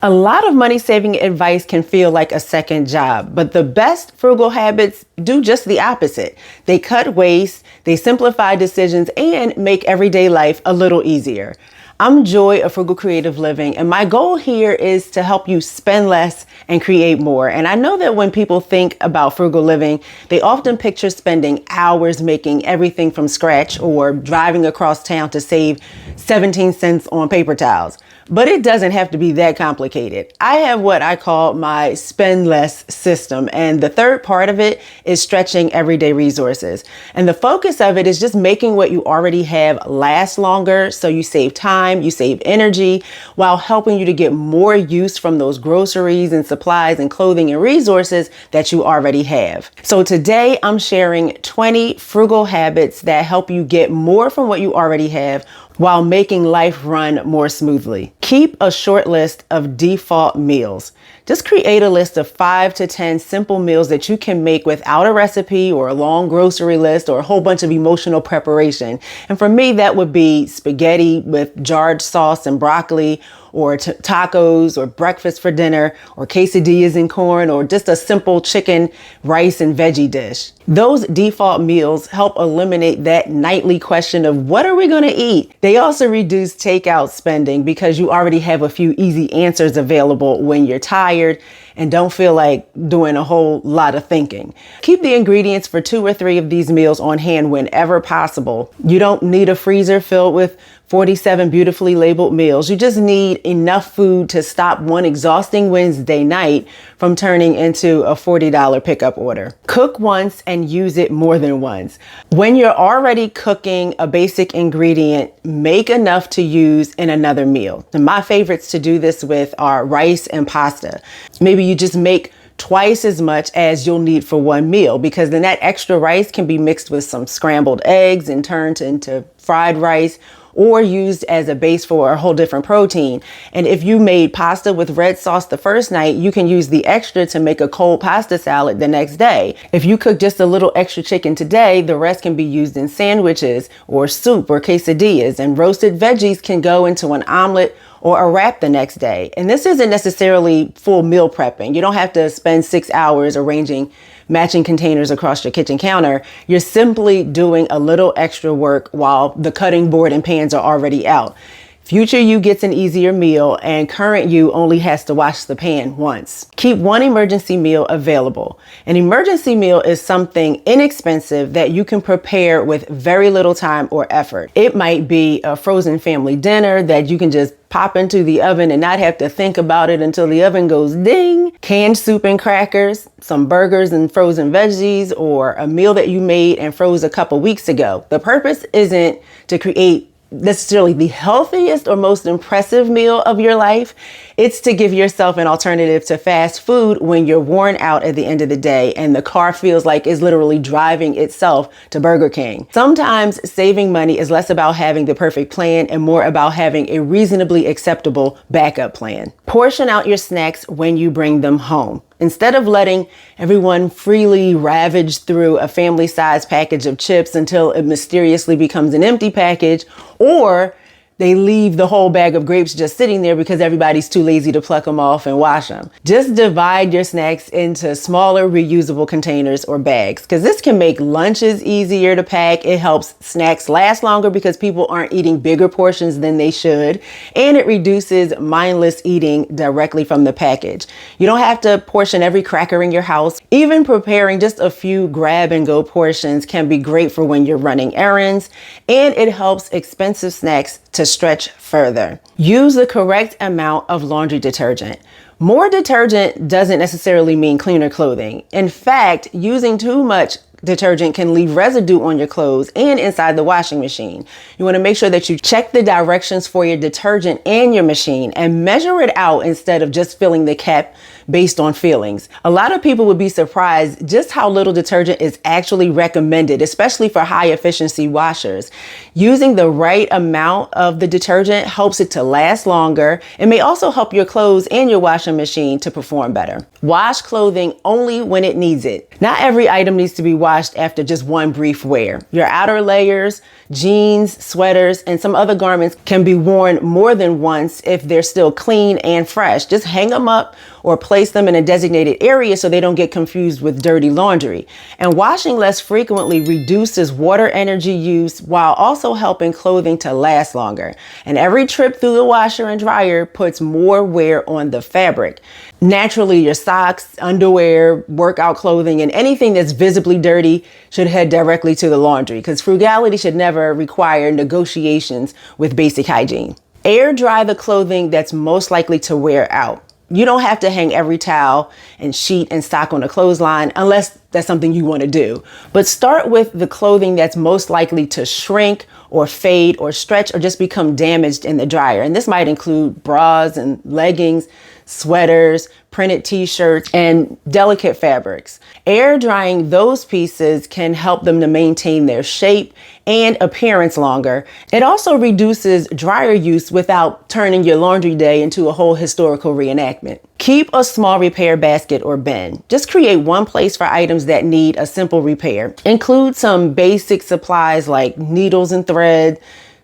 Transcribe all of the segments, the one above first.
A lot of money saving advice can feel like a second job, but the best frugal habits do just the opposite. They cut waste, they simplify decisions, and make everyday life a little easier. I'm Joy of Frugal Creative Living, and my goal here is to help you spend less and create more. And I know that when people think about frugal living, they often picture spending hours making everything from scratch or driving across town to save 17 cents on paper towels. But it doesn't have to be that complicated. I have what I call my spend less system. And the third part of it is stretching everyday resources. And the focus of it is just making what you already have last longer. So you save time, you save energy, while helping you to get more use from those groceries and supplies and clothing and resources that you already have. So today I'm sharing 20 frugal habits that help you get more from what you already have while making life run more smoothly. Keep a short list of default meals. Just create a list of 5 to 10 simple meals that you can make without a recipe or a long grocery list or a whole bunch of emotional preparation. And for me, that would be spaghetti with jarred sauce and broccoli, or tacos, or breakfast for dinner, or quesadillas and corn, or just a simple chicken, rice, and veggie dish. Those default meals help eliminate that nightly question of what are we going to eat? They also reduce takeout spending because you already have a few easy answers available when you're tired and don't feel like doing a whole lot of thinking. Keep the ingredients for 2 or 3 of these meals on hand whenever possible. You don't need a freezer filled with 47 beautifully labeled meals. You just need enough food to stop one exhausting Wednesday night from turning into a $40 pickup order. Cook once and use it more than once. When you're already cooking a basic ingredient, make enough to use in another meal. And my favorites to do this with are rice and pasta. Maybe you just make twice as much as you'll need for one meal, because then that extra rice can be mixed with some scrambled eggs and turned into fried rice, or used as a base for a whole different protein. And if you made pasta with red sauce the first night, you can use the extra to make a cold pasta salad the next day. If you cook just a little extra chicken today, the rest can be used in sandwiches or soup or quesadillas, and roasted veggies can go into an omelet or a wrap the next day. And this isn't necessarily full meal prepping. You don't have to spend 6 hours arranging matching containers across your kitchen counter. You're simply doing a little extra work while the cutting board and pans are already out. Future you gets an easier meal, and current you only has to wash the pan once. Keep one emergency meal available. An emergency meal is something inexpensive that you can prepare with very little time or effort. It might be a frozen family dinner that you can just pop into the oven and not have to think about it until the oven goes ding. Canned soup and crackers, some burgers and frozen veggies, or a meal that you made and froze a couple weeks ago. The purpose isn't to create necessarily the healthiest or most impressive meal of your life. It's to give yourself an alternative to fast food when you're worn out at the end of the day and the car feels like it's literally driving itself to Burger King. Sometimes saving money is less about having the perfect plan and more about having a reasonably acceptable backup plan. Portion out your snacks when you bring them home. Instead of letting everyone freely ravage through a family-sized package of chips until it mysteriously becomes an empty package, or they leave the whole bag of grapes just sitting there because everybody's too lazy to pluck them off and wash them. Just divide your snacks into smaller reusable containers or bags, because this can make lunches easier to pack. It helps snacks last longer because people aren't eating bigger portions than they should. And it reduces mindless eating directly from the package. You don't have to portion every cracker in your house. Even preparing just a few grab and go portions can be great for when you're running errands, and it helps expensive snacks to stretch further. Use the correct amount of laundry detergent. More detergent doesn't necessarily mean cleaner clothing. In fact, using too much detergent can leave residue on your clothes and inside the washing machine. You want to make sure that you check the directions for your detergent and your machine and measure it out instead of just filling the cap based on feelings. A lot of people would be surprised just how little detergent is actually recommended, especially for high efficiency washers. Using the right amount of the detergent helps it to last longer and may also help your clothes and your washing machine to perform better. Wash clothing only when it needs it. Not every item needs to be washed washed after just one brief wear. Your outer layers, jeans, sweaters, and some other garments can be worn more than once if they're still clean and fresh. Just hang them up or place them in a designated area so they don't get confused with dirty laundry. And washing less frequently reduces water energy use while also helping clothing to last longer. And every trip through the washer and dryer puts more wear on the fabric. Naturally, your socks, underwear, workout clothing, and anything that's visibly dirty should head directly to the laundry, because frugality should never require negotiations with basic hygiene. Air dry the clothing that's most likely to wear out. You don't have to hang every towel and sheet and sock on a clothesline unless that's something you want to do. But start with the clothing that's most likely to shrink or fade or stretch or just become damaged in the dryer. And this might include bras and leggings, sweaters, printed t-shirts, and delicate fabrics. Air drying those pieces can help them to maintain their shape and appearance longer. It also reduces dryer use without turning your laundry day into a whole historical reenactment. Keep a small repair basket or bin. Just create one place for items that need a simple repair. Include some basic supplies like needles and thread,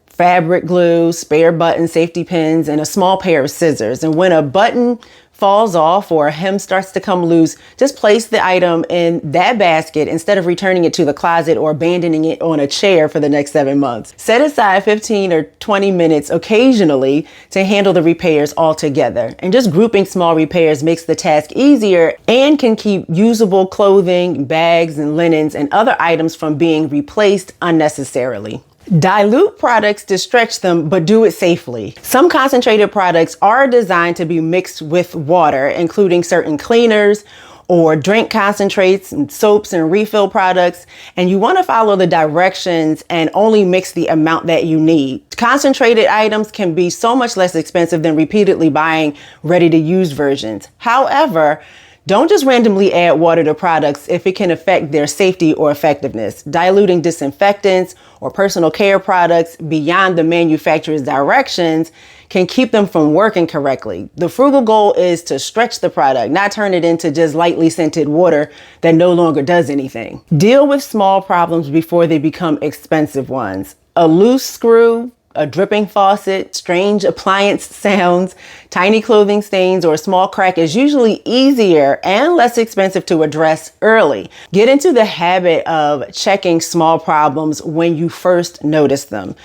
fabric glue, spare buttons, safety pins, and a small pair of scissors. And when a button falls off or a hem starts to come loose, just place the item in that basket instead of returning it to the closet or abandoning it on a chair for the next 7 months. Set aside 15 or 20 minutes occasionally to handle the repairs altogether. And just grouping small repairs makes the task easier and can keep usable clothing, bags, and linens and other items from being replaced unnecessarily. Dilute products to stretch them, but do it safely. Some concentrated products are designed to be mixed with water, including certain cleaners or drink concentrates and soaps and refill products. And you want to follow the directions and only mix the amount that you need. Concentrated items can be so much less expensive than repeatedly buying ready-to-use versions. However, don't just randomly add water to products if it can affect their safety or effectiveness. Diluting disinfectants or personal care products beyond the manufacturer's directions can keep them from working correctly. The frugal goal is to stretch the product, not turn it into just lightly scented water that no longer does anything. Deal with small problems before they become expensive ones. A loose screw, a dripping faucet, strange appliance sounds, tiny clothing stains, or a small crack is usually easier and less expensive to address early. Get into the habit of checking small problems when you first notice them.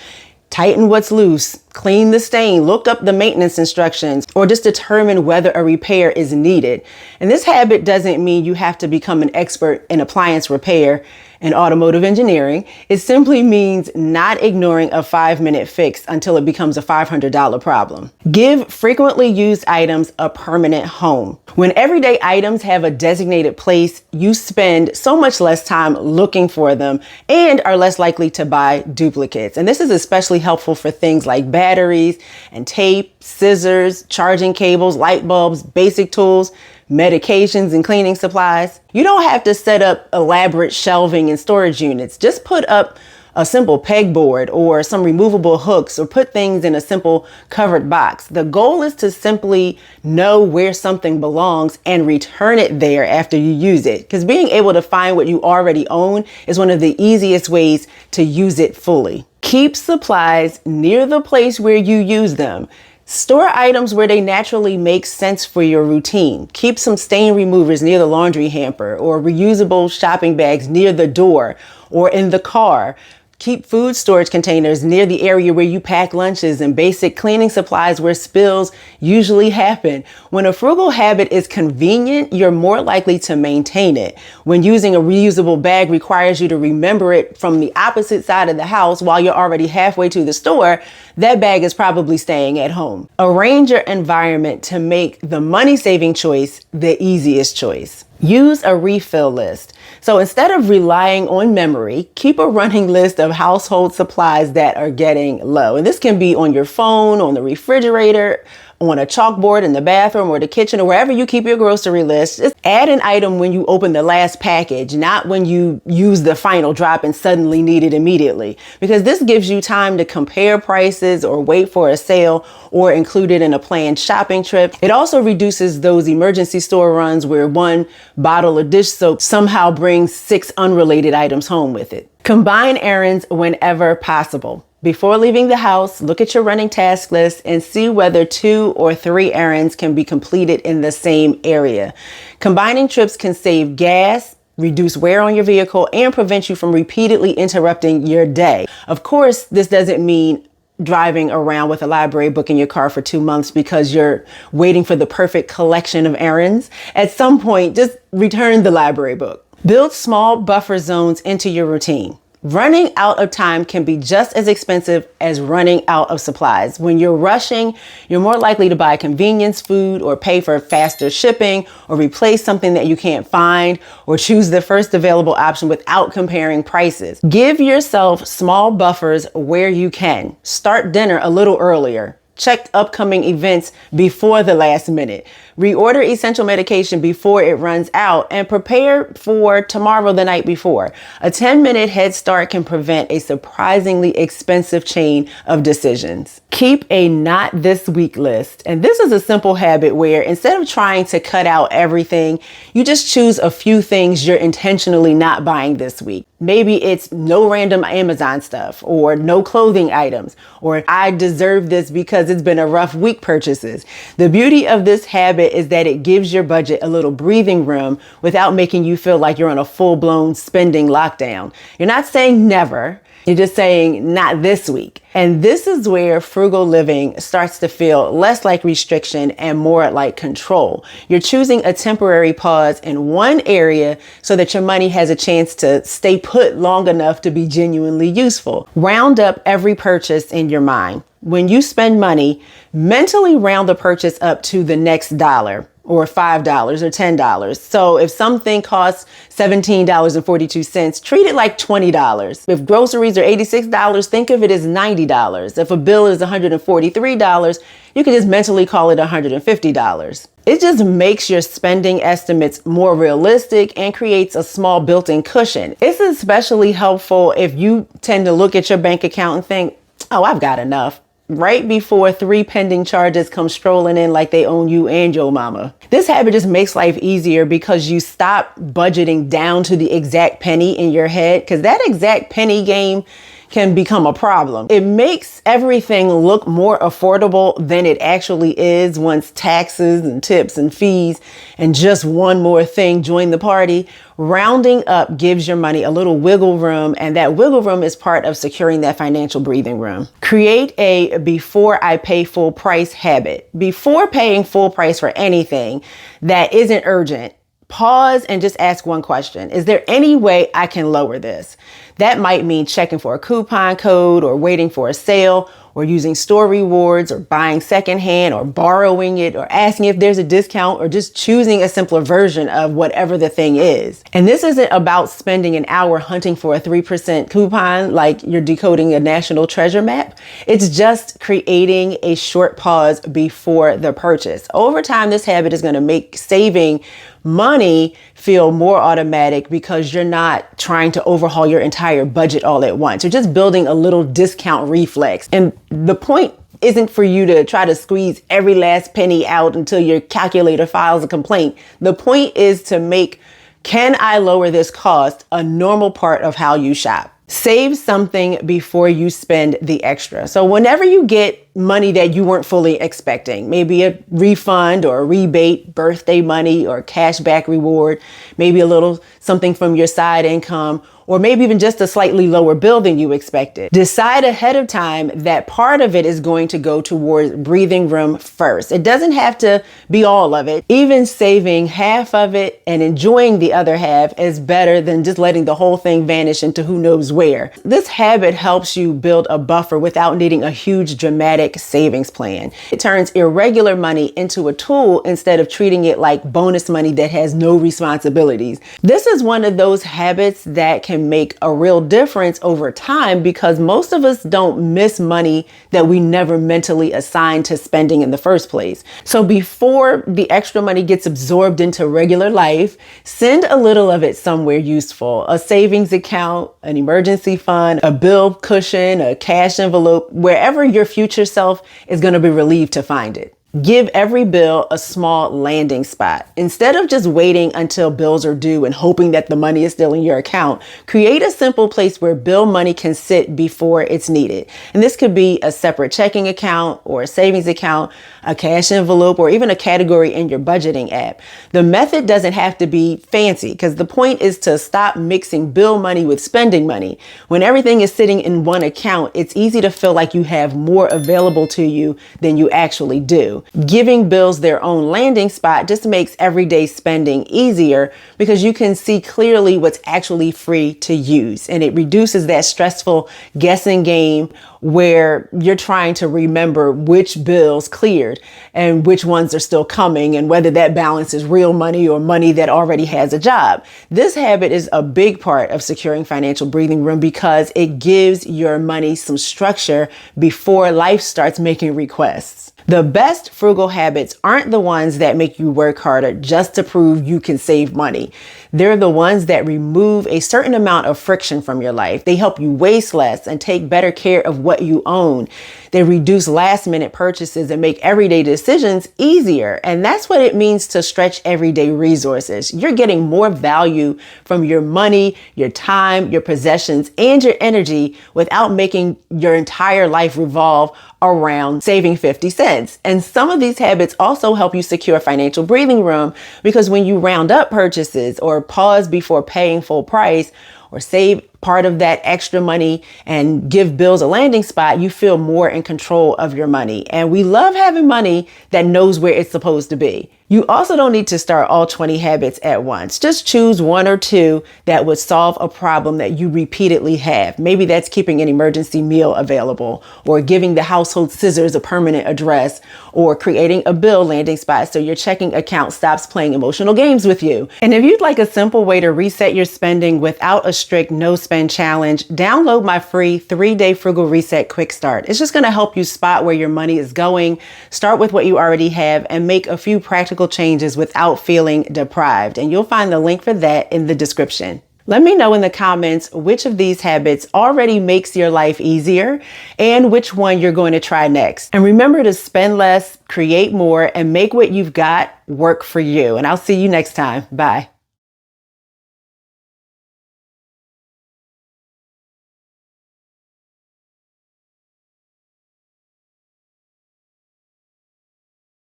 Tighten what's loose, clean the stain, look up the maintenance instructions, or just determine whether a repair is needed. And this habit doesn't mean you have to become an expert in appliance repair and automotive engineering. It simply means not ignoring a 5-minute fix until it becomes a $500 problem. Give frequently used items a permanent home. When everyday items have a designated place, you spend so much less time looking for them and are less likely to buy duplicates. And this is especially helpful for things like batteries and tape, scissors, charging cables, light bulbs, basic tools, medications, and cleaning supplies. You don't have to set up elaborate shelving and storage units. Just put up a simple pegboard or some removable hooks, or put things in a simple covered box. The goal is to simply know where something belongs and return it there after you use it, because being able to find what you already own is one of the easiest ways to use it fully. Keep supplies near the place where you use them. Store items where they naturally make sense for your routine. Keep some stain removers near the laundry hamper, or reusable shopping bags near the door or in the car. Keep food storage containers near the area where you pack lunches, and basic cleaning supplies where spills usually happen. When a frugal habit is convenient, you're more likely to maintain it. When using a reusable bag requires you to remember it from the opposite side of the house while you're already halfway to the store, that bag is probably staying at home. Arrange your environment to make the money-saving choice the easiest choice. Use a refill list. So instead of relying on memory, keep a running list of household supplies that are getting low. And this can be on your phone, on the refrigerator, on a chalkboard in the bathroom or the kitchen or wherever you keep your grocery list. Just add an item when you open the last package, not when you use the final drop and suddenly need it immediately, because this gives you time to compare prices or wait for a sale or include it in a planned shopping trip. It also reduces those emergency store runs where one bottle of dish soap somehow brings 6 unrelated items home with it. Combine errands whenever possible. Before leaving the house, look at your running task list and see whether 2 or 3 errands can be completed in the same area. Combining trips can save gas, reduce wear on your vehicle, and prevent you from repeatedly interrupting your day. Of course, this doesn't mean driving around with a library book in your car for 2 months because you're waiting for the perfect collection of errands. At some point, just return the library book. Build small buffer zones into your routine. Running out of time can be just as expensive as running out of supplies. When you're rushing, you're more likely to buy convenience food or pay for faster shipping or replace something that you can't find or choose the first available option without comparing prices. Give yourself small buffers where you can. Start dinner a little earlier. Check upcoming events before the last minute. Reorder essential medication before it runs out and prepare for tomorrow the night before. A 10-minute head start can prevent a surprisingly expensive chain of decisions. Keep a not this week list. And this is a simple habit where instead of trying to cut out everything, you just choose a few things you're intentionally not buying this week. Maybe it's no random Amazon stuff or no clothing items, or I deserve this because it's been a rough week purchases. The beauty of this habit is that it gives your budget a little breathing room without making you feel like you're on a full-blown spending lockdown. You're not saying never. You're just saying not this week. And this is where frugal living starts to feel less like restriction and more like control. You're choosing a temporary pause in one area so that your money has a chance to stay put long enough to be genuinely useful. Round up every purchase in your mind. When you spend money, mentally round the purchase up to the next dollar, or $5 or $10. So if something costs $17.42, treat it like $20. If groceries are $86, think of it as $90. If a bill is $143, you can just mentally call it $150. It just makes your spending estimates more realistic and creates a small built-in cushion. It's especially helpful if you tend to look at your bank account and think, oh, I've got enough, right before 3 pending charges come strolling in like they own you and your mama. This habit just makes life easier because you stop budgeting down to the exact penny in your head, because that exact penny game can become a problem. It makes everything look more affordable than it actually is once taxes and tips and fees and just one more thing join the party. Rounding up gives your money a little wiggle room, and that wiggle room is part of securing that financial breathing room. Create a before I pay full price habit. Before paying full price for anything that isn't urgent, pause and just ask one question. Is there any way I can lower this? That might mean checking for a coupon code or waiting for a sale or using store rewards or buying secondhand or borrowing it or asking if there's a discount or just choosing a simpler version of whatever the thing is. And this isn't about spending an hour hunting for a 3% coupon like you're decoding a national treasure map. It's just creating a short pause before the purchase. Over time, this habit is going to make saving money feel more automatic because you're not trying to overhaul your entire budget all at once. You're just building a little discount reflex. And the point isn't for you to try to squeeze every last penny out until your calculator files a complaint. The point is to make, can I lower this cost, a normal part of how you shop. Save something before you spend the extra. So whenever you get money that you weren't fully expecting, maybe a refund or a rebate, birthday money or cashback reward, maybe a little something from your side income, or maybe even just a slightly lower bill than you expected. Decide ahead of time that part of it is going to go towards breathing room first. It doesn't have to be all of it. Even saving half of it and enjoying the other half is better than just letting the whole thing vanish into who knows where. This habit helps you build a buffer without needing a huge dramatic savings plan. It turns irregular money into a tool instead of treating it like bonus money that has no responsibilities. This is one of those habits that can can make a real difference over time, because most of us don't miss money that we never mentally assigned to spending in the first place. So before the extra money gets absorbed into regular life, send a little of it somewhere useful: a savings account, an emergency fund, a bill cushion, a cash envelope, wherever your future self is going to be relieved to find it. Give every bill a small landing spot. Instead of just waiting until bills are due and hoping that the money is still in your account, create a simple place where bill money can sit before it's needed. And this could be a separate checking account or a savings account, a cash envelope, or even a category in your budgeting app. The method doesn't have to be fancy, because the point is to stop mixing bill money with spending money. When everything is sitting in one account, it's easy to feel like you have more available to you than you actually do. Giving bills their own landing spot just makes everyday spending easier, because you can see clearly what's actually free to use. And it reduces that stressful guessing game where you're trying to remember which bills cleared and which ones are still coming, and whether that balance is real money or money that already has a job. This habit is a big part of securing financial breathing room, because it gives your money some structure before life starts making requests. The best frugal habits aren't the ones that make you work harder just to prove you can save money. They're the ones that remove a certain amount of friction from your life. They help you waste less and take better care of what you own. They reduce last minute purchases and make everyday decisions easier. And that's what it means to stretch everyday resources. You're getting more value from your money, your time, your possessions, and your energy without making your entire life revolve around saving 50 cents. And some of these habits also help you secure financial breathing room, because when you round up purchases or pause before paying full price, or save part of that extra money and give bills a landing spot, you feel more in control of your money. And we love having money that knows where it's supposed to be. You also don't need to start all 20 habits at once. Just choose one or two that would solve a problem that you repeatedly have. Maybe that's keeping an emergency meal available, or giving the household scissors a permanent address, or creating a bill landing spot so your checking account stops playing emotional games with you. And if you'd like a simple way to reset your spending without a strict no spend challenge, download my free 3-day Frugal Reset Quick Start. It's just going to help you spot where your money is going, start with what you already have, and make a few practical changes without feeling deprived. And you'll find the link for that in the description. Let me know in the comments which of these habits already makes your life easier and which one you're going to try next. And remember to spend less, create more, and make what you've got work for you. And I'll see you next time. Bye.